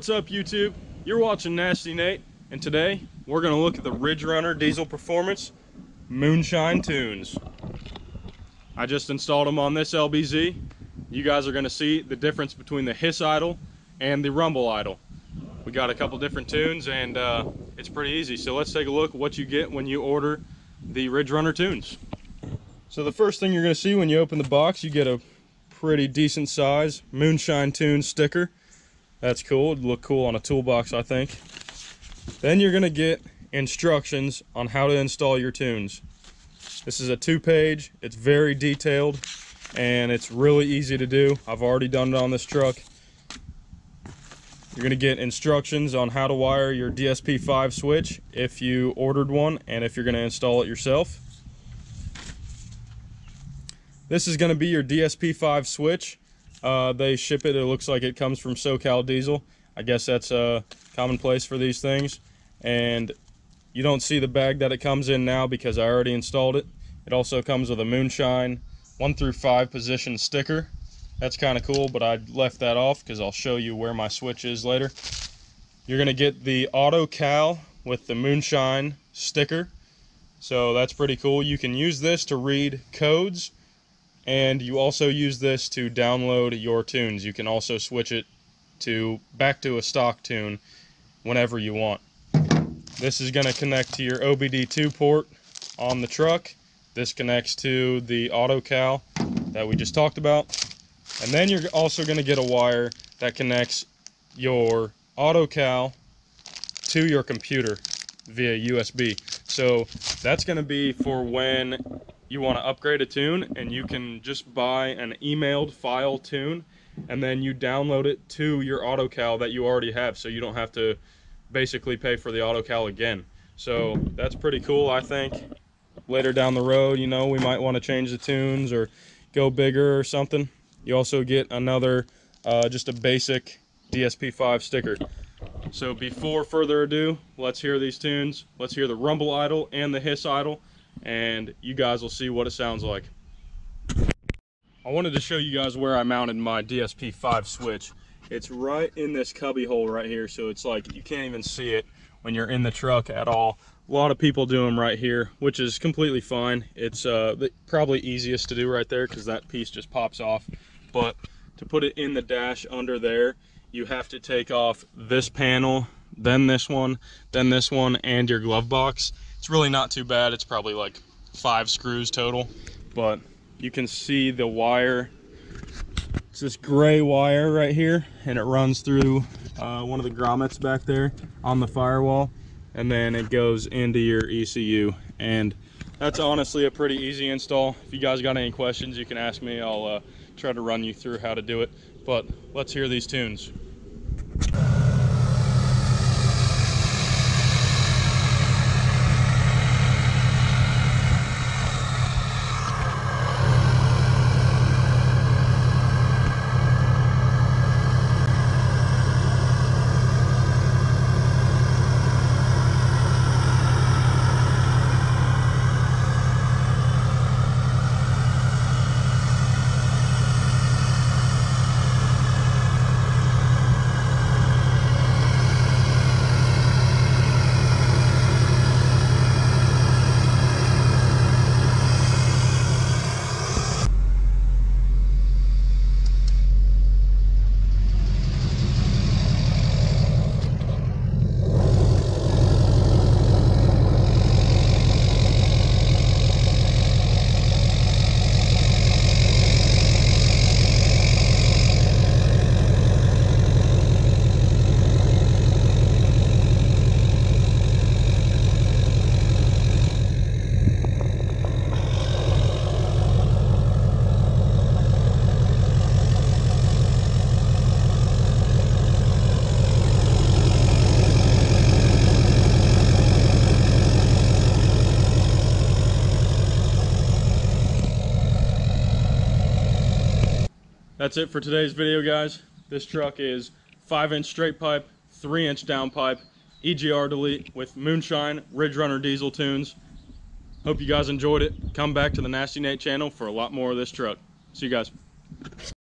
What's up, YouTube? You're watching Nasty Nate, and today we're going to look at the Ridge Runner Diesel Performance Moonshine tunes. I just installed them on this LBZ. You guys are going to see the difference between the HISS idle and the rumble idle. We got a couple different tunes, and it's pretty easy. So let's take a look at what you get when you order the Ridge Runner tunes. So the first thing you're going to see when you open the box, you get a pretty decent size Moonshine tune sticker. That's cool. It'd look cool on a toolbox, I think. Then you're going to get instructions on how to install your tunes. This is a 2-page. It's very detailed and it's really easy to do. I've already done it on this truck. You're going to get instructions on how to wire your DSP-5 switch if you ordered one and if you're going to install it yourself. This is going to be your DSP-5 switch. They ship it. It looks like it comes from SoCal Diesel. I guess that's commonplace for these things. And you don't see the bag that it comes in now because I already installed it. It also comes with a Moonshine 1 through 5 position sticker. That's kind of cool, but I left that off because I'll show you where my switch is later. You're going to get the auto cal with the Moonshine sticker. So that's pretty cool. You can use this to read codes, and you also use this to download your tunes. You can also switch it back to a stock tune whenever you want. This is going to connect to your OBD2 port on the truck. This connects to the auto cal that we just talked about. And then you're also going to get a wire that connects your auto cal to your computer via USB. So that's going to be for when you want to upgrade a tune, and you can just buy an emailed file tune and then you download it to your auto cal that you already have, so you don't have to basically pay for the auto cal again. So that's pretty cool. I think later down the road, you know, we might want to change the tunes or go bigger or something. You also get another just a basic DSP-5 sticker. So before further ado, let's hear these tunes. Let's hear the rumble idle and the HISS idle, and you guys will see what it sounds like. I wanted to show you guys where I mounted my DSP-5 switch. It's right in this cubby hole right here, so it's like you can't even see it when you're in the truck at all. A lot of people do them right here, which is completely fine. It's probably easiest to do right there because that piece just pops off. But to put it in the dash under there, you have to take off this panel, then this one, and your glove box. It's really not too bad. It's probably like 5 screws total, but you can see the wire. It's this gray wire right here, and it runs through one of the grommets back there on the firewall, and then it goes into your ECU. And that's honestly a pretty easy install. If you guys got any questions, you can ask me. I'll try to run you through how to do it. But let's hear these tunes. That's it for today's video, guys. This truck is 5-inch straight pipe, 3-inch down pipe, EGR delete with Moonshine Ridge Runner diesel tunes. Hope you guys enjoyed it. Come back to the Nasty Nate channel for a lot more of this truck. See you guys.